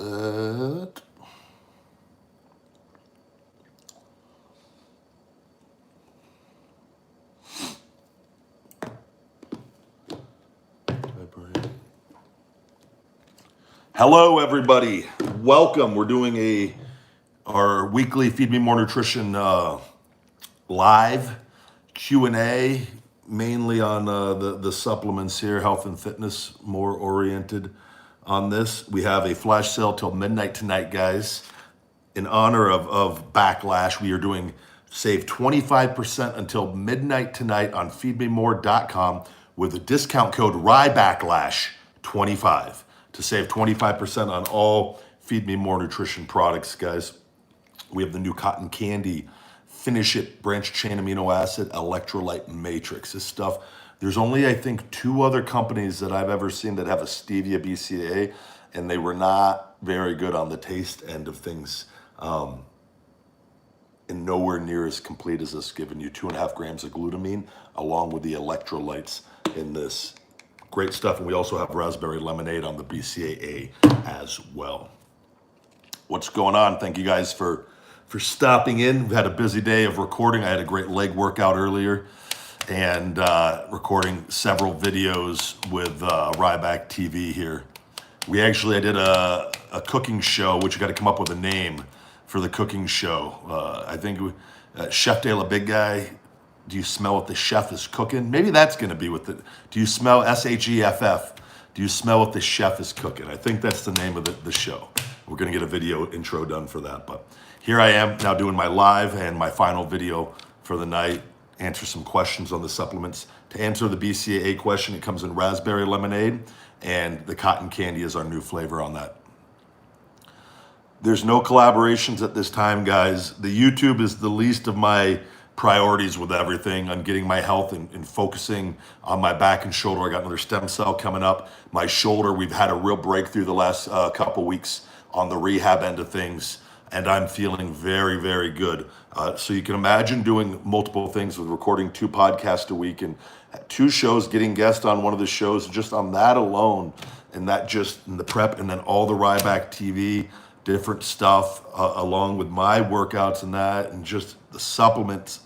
that. Hello, everybody. Welcome. We're doing our weekly Feed Me More Nutrition live Q&A, mainly on the supplements here, health and fitness, more oriented on this. We have a flash sale till midnight tonight, guys. In honor of Backlash, we are doing save 25% until midnight tonight on feedmemore.com with a discount code RYBACKLASH25 to save 25% on all Feed Me More Nutrition products, guys. We have the new cotton candy, Finish It, branch chain amino acid, electrolyte matrix. This stuff, there's only, I think, 2 other companies that I've ever seen that have a stevia BCAA, and they were not very good on the taste end of things. And nowhere near as complete as this, giving you 2.5 grams of glutamine along with the electrolytes in this. Great stuff. And we also have raspberry lemonade on the BCAA as well. What's going on? Thank you guys for stopping in. We've had a busy day of recording. I had a great leg workout earlier and recording several videos with Ryback TV here. I did a cooking show, which you got to come up with a name for the cooking show. I think Chef De La Big Guy. Do you smell what the chef is cooking? Maybe that's going to be with it. Do you smell SHEFF? Do you smell what the chef is cooking? I think that's the name of the show. We're going to get a video intro done for that. But here I am now doing my live and my final video for the night. Answer some questions on the supplements. To answer the BCAA question, it comes in raspberry lemonade, and the cotton candy is our new flavor on that. There's no collaborations at this time, guys. The YouTube is the least of my priorities with everything on getting my health and focusing on my back and shoulder. I got another stem cell coming up. My shoulder, we've had a real breakthrough the last couple weeks on the rehab end of things, and I'm feeling very, very good. So you can imagine doing multiple things with recording 2 podcasts a week and 2 shows, getting guests on one of the shows, just on that alone, and that just in the prep, and then all the Ryback TV, different stuff, along with my workouts and that, and just the supplements.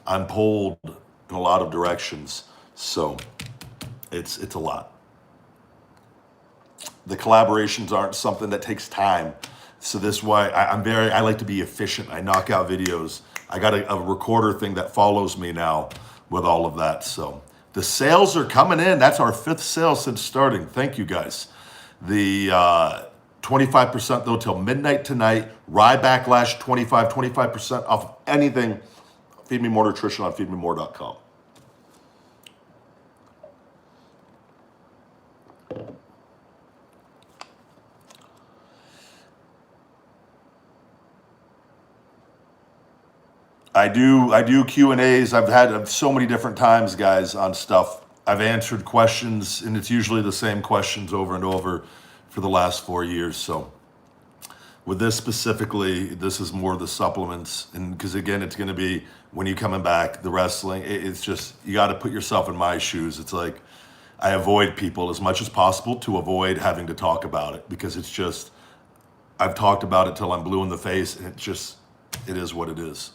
I'm pulled in a lot of directions, so it's a lot. The collaborations aren't something that takes time, so this is why I like to be efficient. I knock out videos. I got a recorder thing that follows me now with all of that. So the sales are coming in. That's our 5th sale since starting. Thank you, guys. The 25% though till midnight tonight. RYBACKLASH 25% off of anything. Feed Me More Nutrition on feedmemore.com. I do Q&As. I've had so many different times, guys, on stuff. I've answered questions, and it's usually the same questions over and over for the last 4 years. So with this specifically, this is more the supplements, and because again, it's going to be when you coming back, the wrestling. It's just, you got to put yourself in my shoes. It's like I avoid people as much as possible to avoid having to talk about it, because it's just, I've talked about it till I'm blue in the face, and it is what it is.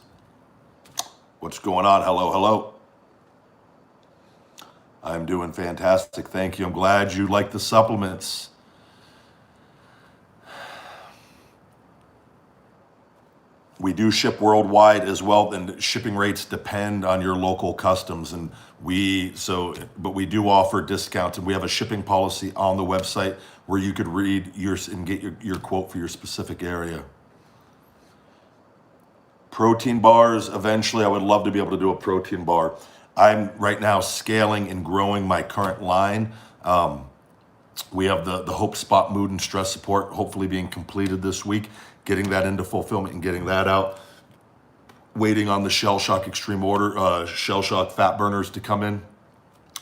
What's going on? Hello, hello. I'm doing fantastic. Thank you. I'm glad you like the supplements. We do ship worldwide as well, and shipping rates depend on your local customs. And but we do offer discounts, and we have a shipping policy on the website where you could read yours and get your quote for your specific area. Protein bars, eventually I would love to be able to do a protein bar. I'm right now scaling and growing my current line. We have the Hope Spot Mood and Stress Support hopefully being completed this week, getting that into fulfillment and getting that out. Waiting on the Shell Shock Extreme Order, Shell Shock Fat Burners to come in.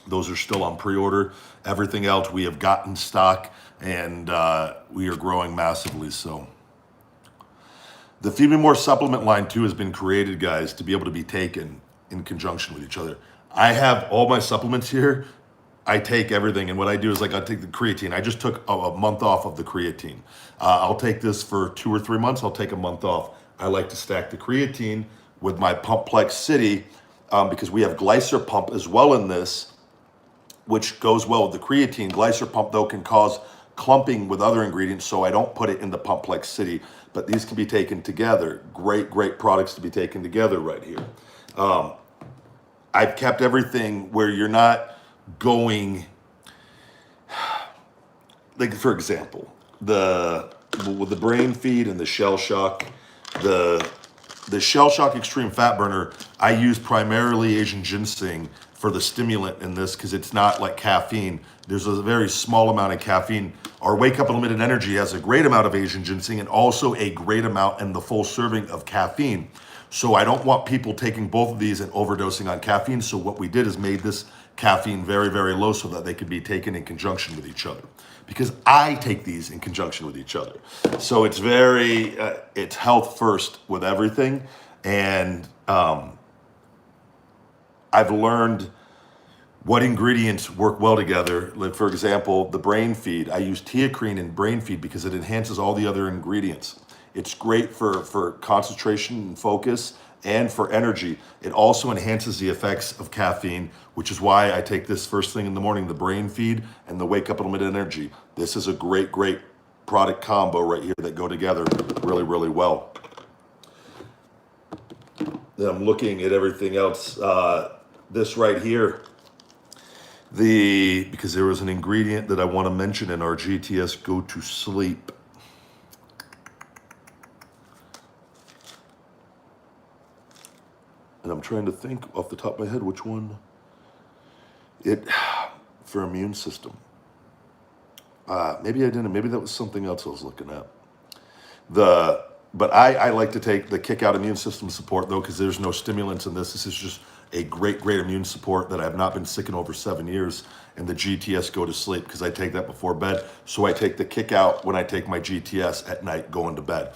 Those are still on pre-order. Everything else we have gotten stock, and we are growing massively. So the Feed Me More supplement line too has been created, guys, to be able to be taken in conjunction with each other. I have all my supplements here I take everything, and what I do is like I take the creatine. I just took a month off of the creatine. I'll take this for 2 or 3 months. I'll take a month off. I like to stack the creatine with my Pumplex City because we have Glycer Pump as well in this, which goes well with the creatine. Glycer Pump, though, can cause clumping with other ingredients, so I don't put it in the Pumplex City, but these can be taken together. Great, great products to be taken together right here. I've kept everything where you're not going, like for example, with the brain feed and the Shell Shock, the Shell Shock Extreme Fat Burner, I use primarily Asian ginseng for the stimulant in this because it's not like caffeine. There's a very small amount of caffeine. Our Wake Up Unlimited Energy has a great amount of Asian ginseng and also a great amount in the full serving of caffeine. So I don't want people taking both of these and overdosing on caffeine. So what we did is made this caffeine very, very low so that they could be taken in conjunction with each other. Because I take these in conjunction with each other. So it's very, it's health first with everything. And I've learned what ingredients work well together. Like for example, the brain feed. I use teacrine in brain feed because it enhances all the other ingredients. It's great for concentration and focus and for energy. It also enhances the effects of caffeine, which is why I take this first thing in the morning, the brain feed and the Wake Up Unlimited Energy. This is a great, great product combo right here that go together really, really well. Then I'm looking at everything else. This right here, because there was an ingredient that I want to mention in our GTS Go to Sleep. And I'm trying to think off the top of my head which one. For immune system. Maybe I didn't. Maybe that was something else I was looking at. But I like to take the Kick Out Immune System Support though, because there's no stimulants in this. This is just a great, great immune support that I've not been sick in over 7 years. And the GTS Go to Sleep because I take that before bed. So I take the Kick Out when I take my GTS at night going to bed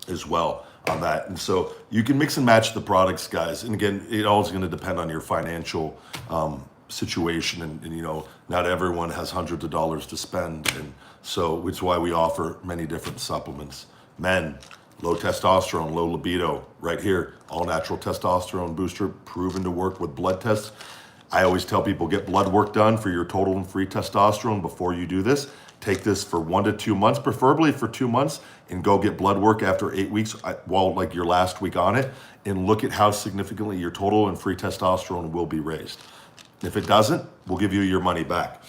as well on that. And so you can mix and match the products, guys. And again, it all is going to depend on your financial situation. And you know, not everyone has hundreds of dollars to spend. And so it's why we offer many different supplements. Men, low testosterone, low libido, right here, all natural testosterone booster, proven to work with blood tests. I always tell people get blood work done for your total and free testosterone before you do this. Take this for 1 to 2 months, preferably for 2 months, and go get blood work after 8 weeks, well, like your last week on it, and look at how significantly your total and free testosterone will be raised. If it doesn't, we'll give you your money back.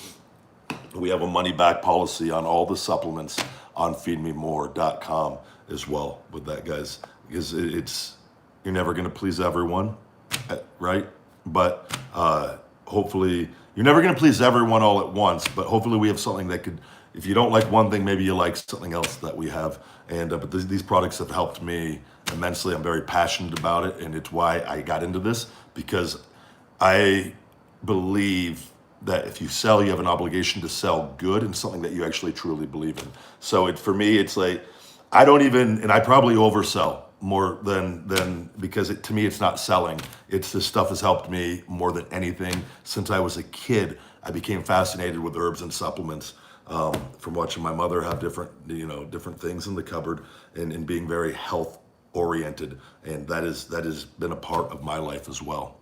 We have a money back policy on all the supplements on feedmemore.com as well with that, guys, because you're never going to please everyone, right? But hopefully you're never going to please everyone all at once, but hopefully we have something that could, if you don't like one thing, maybe you like something else that we have. And but these products have helped me immensely. I'm very passionate about it, and it's why I got into this, because I believe that if you sell, you have an obligation to sell good and something that you actually truly believe in. So for me, it's like, I don't even, and I probably oversell more than because to me, it's not selling. It's this stuff has helped me more than anything. Since I was a kid, I became fascinated with herbs and supplements from watching my mother have different things in the cupboard and being very health oriented. And that has been a part of my life as well.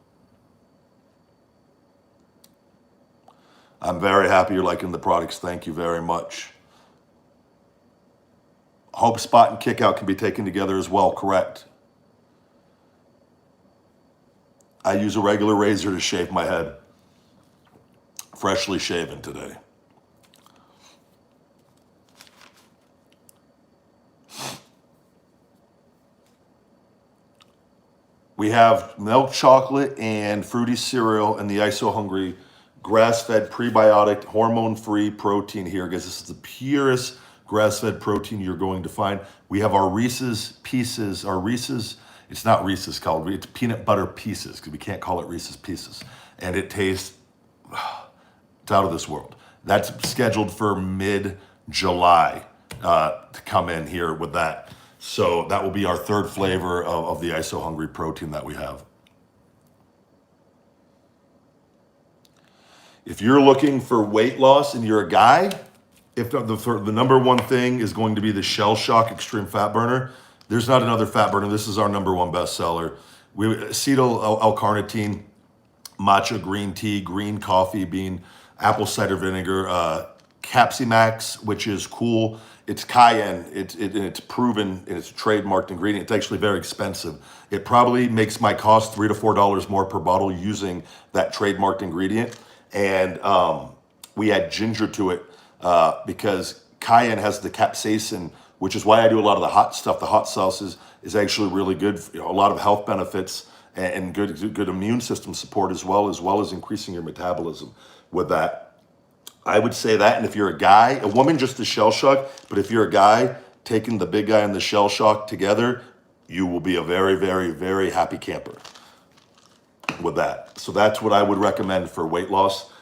I'm very happy you're liking the products. Thank you very much. Hope Spot and Kick Out can be taken together as well, correct? I use a regular razor to shave my head. Freshly shaven today. We have milk chocolate and fruity cereal and the ISO Hungry grass-fed, prebiotic, hormone-free protein here, guys. This is the purest grass-fed protein you're going to find. We have our Reese's Pieces, it's not Reese's called, it's peanut butter pieces, because we can't call it Reese's Pieces. And it tastes, it's out of this world. That's scheduled for mid-July to come in here with that. So that will be our third flavor of the ISO Hungry protein that we have. If you're looking for weight loss and you're a guy, if the number one thing is going to be the Shell Shock Extreme Fat Burner, there's not another fat burner. This is our number one bestseller. Acetyl L-carnitine, matcha green tea, green coffee bean, apple cider vinegar, Capsimax, which is cool. It's cayenne. It's proven. It's a trademarked ingredient. It's actually very expensive. It probably makes my cost $3 to $4 more per bottle using that trademarked ingredient. And we add ginger to it because cayenne has the capsaicin, which is why I do a lot of the hot stuff. The hot sauces is actually really good. A lot of health benefits and good immune system support as well as increasing your metabolism with that. I would say that. And if you're a guy, a woman just the Shell Shock, but if you're a guy taking the big guy and the Shell Shock together, you will be a very, very, very happy camper with that. So that's what I would recommend for weight loss.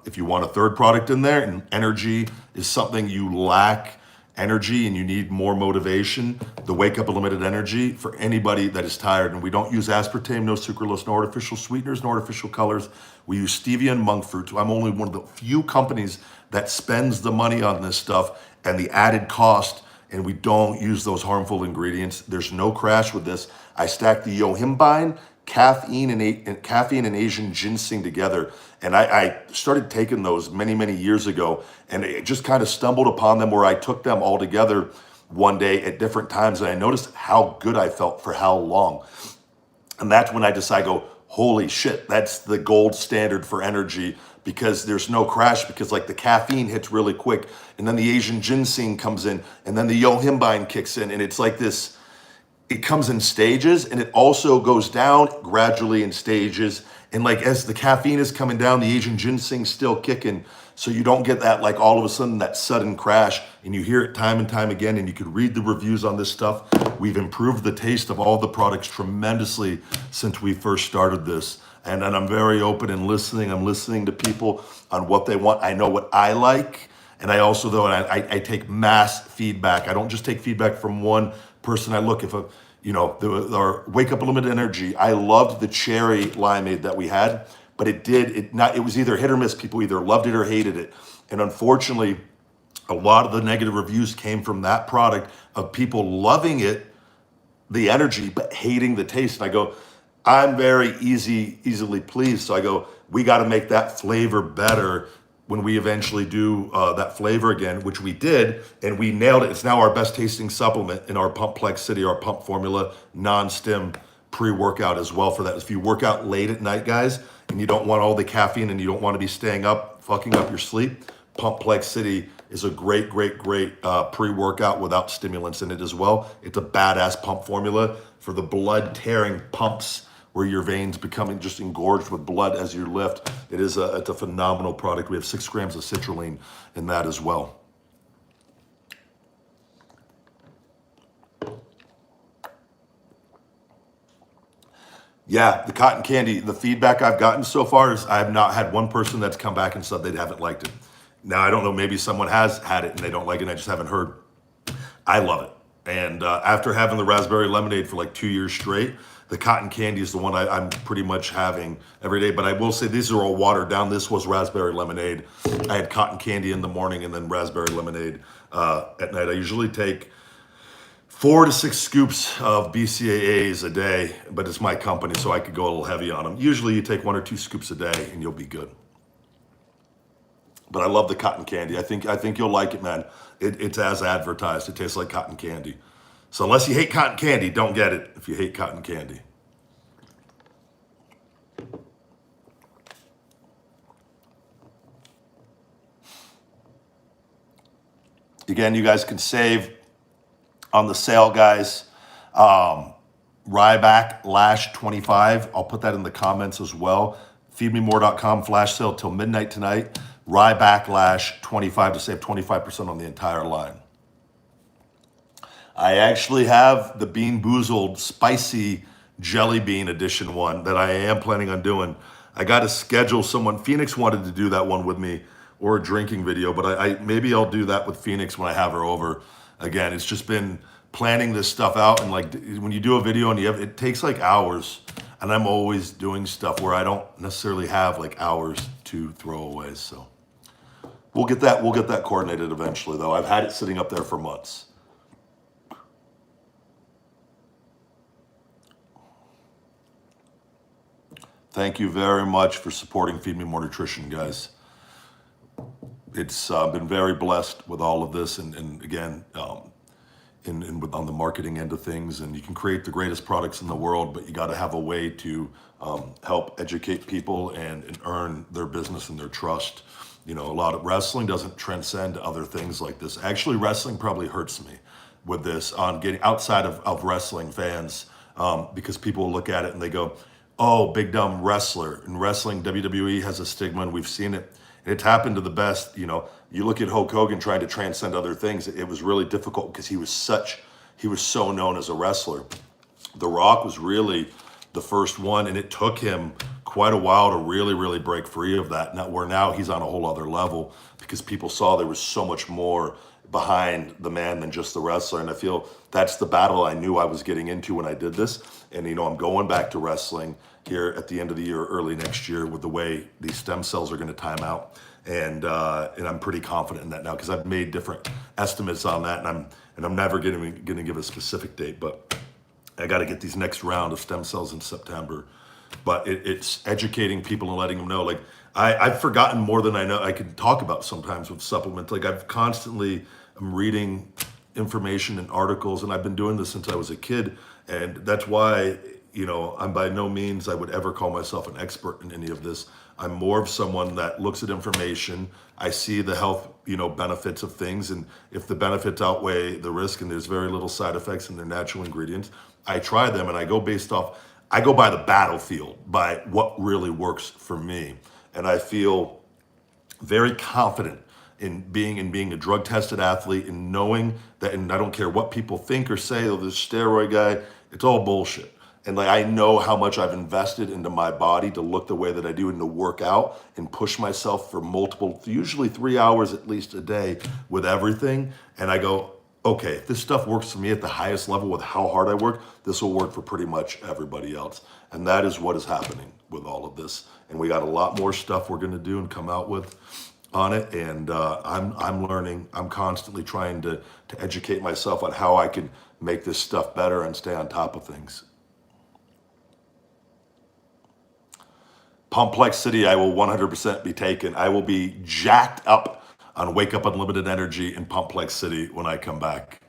If you want a third product in there, and energy is something you lack energy and you need more motivation, the Wake Up Unlimited Energy for anybody that is tired. And we don't use aspartame, no sucralose, no artificial sweeteners, no artificial colors. We use stevia and monk fruit. I'm only one of the few companies that spends the money on this stuff and the added cost, and we don't use those harmful ingredients. There's no crash with this. I stack the yohimbine, caffeine and Asian ginseng together. And I started taking those many, many years ago, and it just kind of stumbled upon them where I took them all together one day at different times, and I noticed how good I felt for how long. And that's when I decided, holy shit, that's the gold standard for energy, because there's no crash, because like the caffeine hits really quick, and then the Asian ginseng comes in, and then the yohimbine kicks in, and it's like this, it comes in stages, and it also goes down gradually in stages. And like as the caffeine is coming down, the Asian ginseng's still kicking. So you don't get that like all of a sudden that sudden crash, and you hear it time and time again, and you could read the reviews on this stuff. We've improved the taste of all the products tremendously since we first started this. And I'm very open and listening. I'm listening to people on what they want. I know what I like. And I also, though, I take mass feedback. I don't just take feedback from one person. I look, if our Wake Up Unlimited Energy, I loved the cherry limeade that we had, but it was either hit or miss. People either loved it or hated it. And unfortunately, a lot of the negative reviews came from that product of people loving it, the energy, but hating the taste. And I go, I'm very easily pleased. So I go, we got to make that flavor better when we eventually do that flavor again, which we did, and we nailed it. It's now our best tasting supplement in our Pumplex City, our pump formula, non-stim pre-workout as well for that. If you work out late at night, guys, and you don't want all the caffeine and you don't want to be staying up, fucking up your sleep, Pumplex City is a great pre-workout without stimulants in it as well. It's a badass pump formula for the blood tearing pumps where your veins becoming just engorged with blood as you lift. It's a phenomenal product. We have 6 grams of citrulline in that as well. Yeah, the cotton candy, the feedback I've gotten so far is I have not had one person that's come back and said they haven't liked it. Now, I don't know, maybe someone has had it and they don't like it and I just haven't heard. I love it. And after having the raspberry lemonade for like 2 years straight, the cotton candy is the one I'm pretty much having every day. But I will say these are all watered down. This was raspberry lemonade. I had cotton candy in the morning and then raspberry lemonade at night. I usually take 4 to 6 scoops of BCAAs a day, but it's my company, so I could go a little heavy on them. Usually you take 1 or 2 scoops a day and you'll be good. But I love the cotton candy. I think you'll like it, man. It's as advertised. It tastes like cotton candy. So unless you hate cotton candy, don't get it if you hate cotton candy. Again, you guys can save on the sale, guys. RYBACKLASH 25. I'll put that in the comments as well. Feedmemore.com flash sale till midnight tonight. RYBACKLASH 25 to save 25% on the entire line. I actually have the Bean Boozled Spicy Jelly Bean Edition one that I am planning on doing. I got to schedule someone. Phoenix wanted to do that one with me, or a drinking video, but maybe I'll do that with Phoenix when I have her over. Again, it's just been planning this stuff out, and like when you do a video and it takes like hours. and I'm always doing stuff where I don't necessarily have like hours to throw away. So we'll get that coordinated eventually, though. I've had it sitting up there for months. Thank you very much for supporting Feed Me More Nutrition, guys. It's been very blessed with all of this, and again, on the marketing end of things. And you can create the greatest products in the world, but you got to have a way to help educate people and earn their business and their trust. You know, a lot of wrestling doesn't transcend other things like this. Actually, wrestling probably hurts me with this on getting outside of wrestling fans, because people look at it and they go, oh, big dumb wrestler. And wrestling, WWE has a stigma, and we've seen it. And it's happened to the best. You know, you look at Hulk Hogan trying to transcend other things. It was really difficult because he was so known as a wrestler. The Rock was really the first one, and it took him quite a while to really break free of that. Now he's on a whole other level because people saw there was so much more behind the man than just the wrestler. And I feel that's the battle I knew I was getting into when I did this. And, you know, I'm going back to wrestling here at the end of the year, early next year, with the way these stem cells are going to time out. And I'm pretty confident in that now because I've made different estimates on that, and I'm never going to give a specific date, but I got to get these next round of stem cells in September. But it's educating people and letting them know. Like I've forgotten more than I know I can talk about sometimes with supplements. Like I'm reading information and articles, and I've been doing this since I was a kid, and that's why, you know, I'm by no means I would ever call myself an expert in any of this. I'm more of someone that looks at information. I see the health, you know, benefits of things, and if the benefits outweigh the risk and there's very little side effects and they're natural ingredients, I try them, and I go by the battlefield, by what really works for me. And I feel very confident in being a drug tested athlete and knowing that, and I don't care what people think or say, oh, this steroid guy, it's all bullshit. And like, I know how much I've invested into my body to look the way that I do and to work out and push myself for usually 3 hours at least a day with everything. And I go, okay, if this stuff works for me at the highest level with how hard I work, this will work for pretty much everybody else. And that is what is happening with all of this. And we got a lot more stuff we're going to do and come out with on it. And I'm learning. I'm constantly trying to educate myself on how I can make this stuff better and stay on top of things. Complex City, I will 100% be taken. I will be jacked up on Wake Up Unlimited Energy in Complex City when I come back.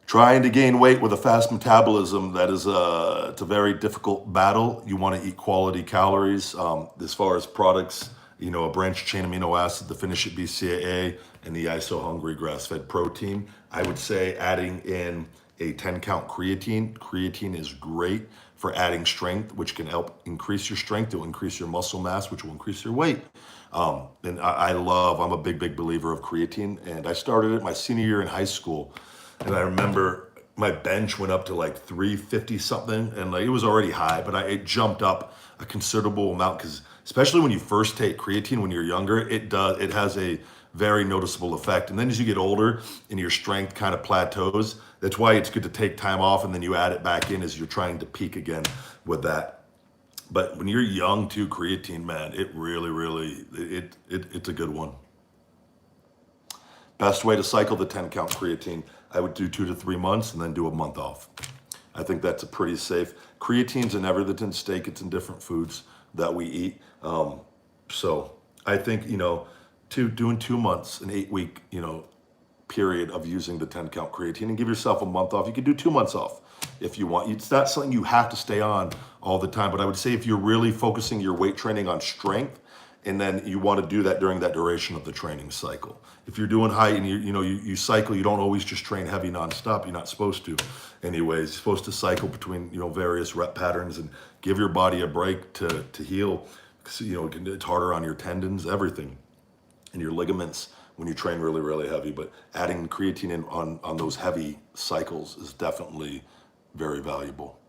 Trying to gain weight with a fast metabolism, that is it's a very difficult battle. You want to eat quality calories. As far as products, you know, a branched chain amino acid, the Finish It BCAA, and the ISO Hungry grass-fed protein. I would say adding in a 10-count creatine. Creatine is great for adding strength, which can help increase your strength. It will increase your muscle mass, which will increase your weight. And I'm a big believer of creatine. And I started it my senior year in high school. And I remember my bench went up to like 350 something, and like it was already high, but it jumped up a considerable amount, because especially when you first take creatine when you're younger, it has a very noticeable effect. And then as you get older and your strength kind of plateaus, that's why it's good to take time off and then you add it back in as you're trying to peak again with that. But when you're young too, creatine, man, it really, it's a good one. Best way to cycle the 10-count creatine, I would do 2 to 3 months and then do a month off. I think that's a pretty safe. Creatine's in everything steak. It's in different foods that we eat. So I think, you know, doing 2 months, an 8-week, you know, period of using the 10-count creatine, and give yourself a month off. You could do 2 months off if you want. It's not something you have to stay on all the time, but I would say if you're really focusing your weight training on strength, and then you want to do that during that duration of the training cycle. If you're doing high and you cycle, you don't always just train heavy nonstop. You're not supposed to. Anyways, you're supposed to cycle between, you know, various rep patterns and give your body a break to heal. Because, you know, it's harder on your tendons, everything, and your ligaments when you train really heavy. But adding creatine in on those heavy cycles is definitely very valuable.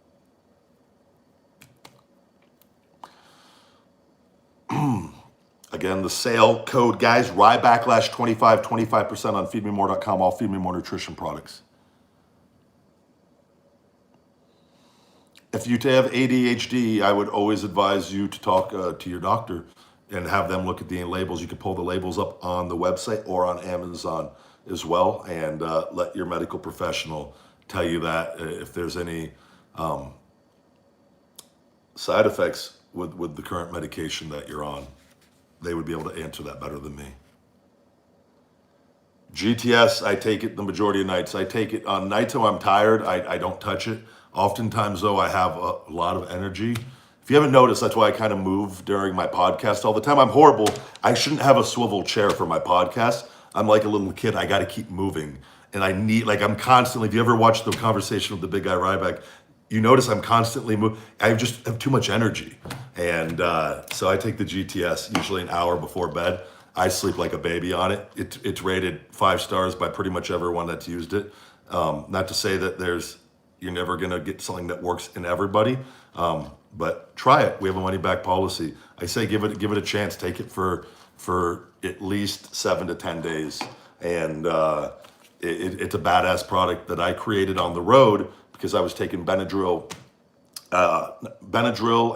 Again, the sale code, guys, RYBACKLASH 25% on feedmemore.com, all Feed Me More nutrition products. If you have ADHD, I would always advise you to talk to your doctor and have them look at the labels. You can pull the labels up on the website or on Amazon as well, and let your medical professional tell you that if there's any side effects with the current medication that you're on. They would be able to answer that better than me. GTS, I take it the majority of nights. I take it on nights when I'm tired, I don't touch it. Oftentimes, though, I have a lot of energy. If you haven't noticed, that's why I kind of move during my podcast all the time. I'm horrible. I shouldn't have a swivel chair for my podcast. I'm like a little kid. I got to keep moving. And I need, like, I'm constantly, if you ever watch the conversation with the big guy Ryback, you notice I'm constantly moving. I just have too much energy. And so I take the GTS usually an hour before bed. I sleep like a baby on it. It's rated 5 stars by pretty much everyone that's used it. Not to say that you're never gonna get something that works in everybody, but try it. We have a money back policy. I say give it a chance. Take it for at least 7 to 10 days, and it's a badass product that I created on the road because I was taking Benadryl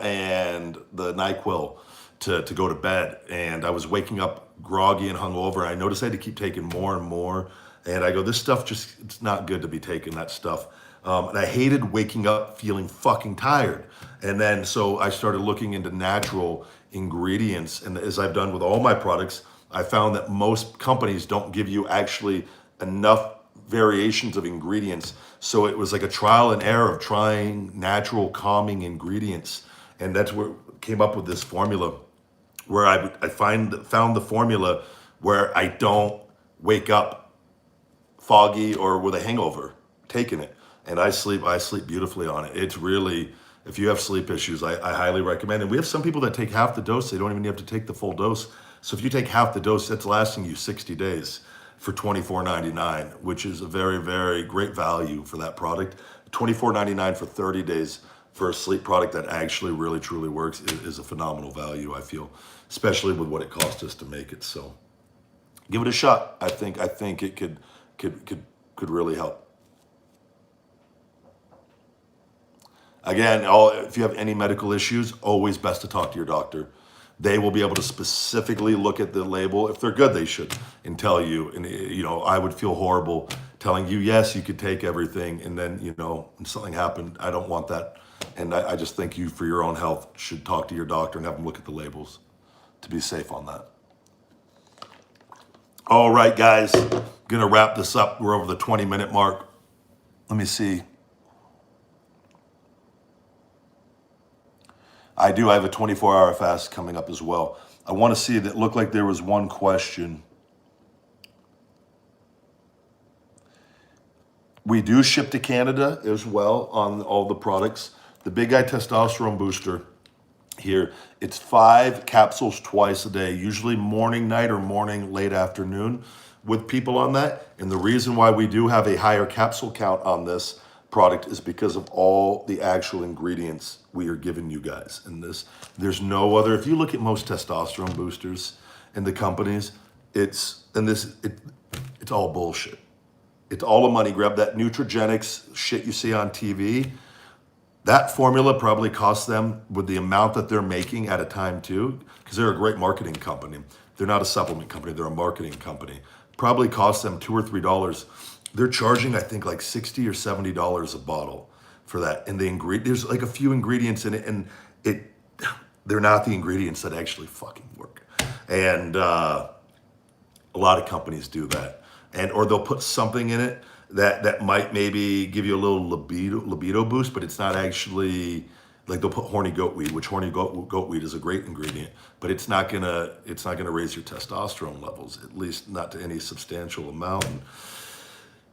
and the NyQuil to go to bed, and I was waking up groggy and hungover. I noticed I had to keep taking more and more, and I go, this stuff it's not good to be taking that stuff. And I hated waking up feeling fucking tired. And then so I started looking into natural ingredients, and as I've done with all my products, I found that most companies don't give you actually enough variations of ingredients. So it was like a trial and error of trying natural calming ingredients, and that's where came up with this formula where I found the formula where I don't wake up foggy or with a hangover taking it, and I sleep beautifully on it. It's really, if you have sleep issues, I highly recommend it. And we have some people that take half the dose. They don't even have to take the full dose. So if you take half the dose, that's lasting you 60 days for $24.99, which is a very, very great value for that product. $24.99 for 30 days for a sleep product that actually really truly works is a phenomenal value, I feel, especially with what it cost us to make it. So give it a shot. I think it could really help. Again, if you have any medical issues, always best to talk to your doctor. They will be able to specifically look at the label. If they're good, they should, and tell you. And I would feel horrible telling you, yes, you could take everything, and then when something happened, I don't want that. And I just think you, for your own health, should talk to your doctor and have them look at the labels to be safe on that. All right, guys, gonna wrap this up. We're over the 20-minute mark. Let me see. I have a 24-hour fast coming up as well. I want to see that. Looked like there was one question. We do ship to Canada as well on all the products. The Big Guy Testosterone Booster here, it's 5 capsules twice a day, usually morning, night, or morning, late afternoon with people on that. And the reason why we do have a higher capsule count on this product is because of all the actual ingredients we are giving you guys in this. There's no other. If you look at most testosterone boosters in the companies, it's all bullshit. It's all a money grab. That Nutrigenics shit you see on TV, that formula probably costs them, with the amount that they're making at a time too, because they're a great marketing company. They're not a supplement company, they're a marketing company. Probably costs them $2 or $3. They're charging, I think, like $60 or $70 a bottle for that. And there's like a few ingredients in it, and they're not the ingredients that actually fucking work. And a lot of companies do that. Or they'll put something in it that might maybe give you a little libido boost, but it's not actually, like they'll put horny goat weed, which horny goat weed is a great ingredient, but it's not gonna raise your testosterone levels, at least not to any substantial amount. And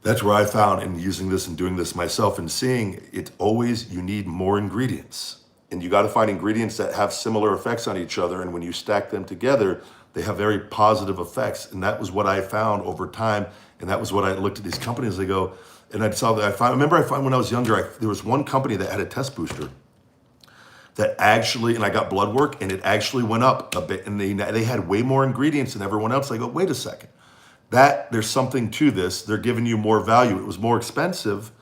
that's where I found, in using this and doing this myself and seeing, it's always, you need more ingredients, and you got to find ingredients that have similar effects on each other. And when you stack them together, they have very positive effects. And that was what I found over time. And that was what I looked at these companies. They go, and I saw that. I remember when I was younger, there was one company that had a test booster that actually, and I got blood work, and it actually went up a bit. And they had way more ingredients than everyone else. I go, wait a second. There's something to this. They're giving you more value. It was more expensive,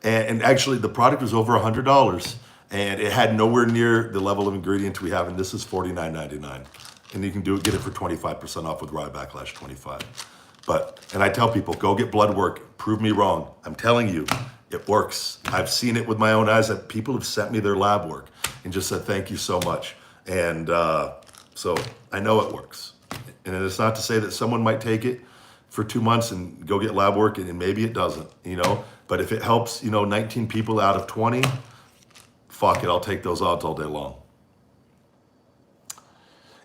and actually the product was over $100, And it had nowhere near the level of ingredients we have, and this is $49.99. And you can get it for 25% off with RYBACKLASH 25. And I tell people, go get blood work. Prove me wrong. I'm telling you, it works. I've seen it with my own eyes that people have sent me their lab work and just said, thank you so much. And so I know it works. And it's not to say that someone might take it for 2 months and go get lab work and maybe it doesn't, but if it helps, 19 people out of 20, fuck it, I'll take those odds all day long.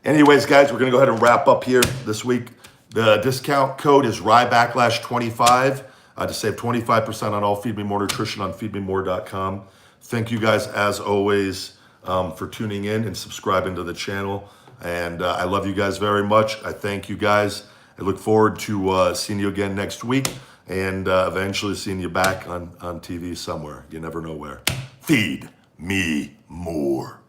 Anyways, guys, we're gonna go ahead and wrap up here this week. The discount code is RYBACKLASH25 to save 25% on all Feed Me More Nutrition on feedmemore.com. Thank you guys, as always, for tuning in and subscribing to the channel. And I love you guys very much. I thank you guys. I look forward to seeing you again next week and eventually seeing you back on TV somewhere. You never know where. Feed me more.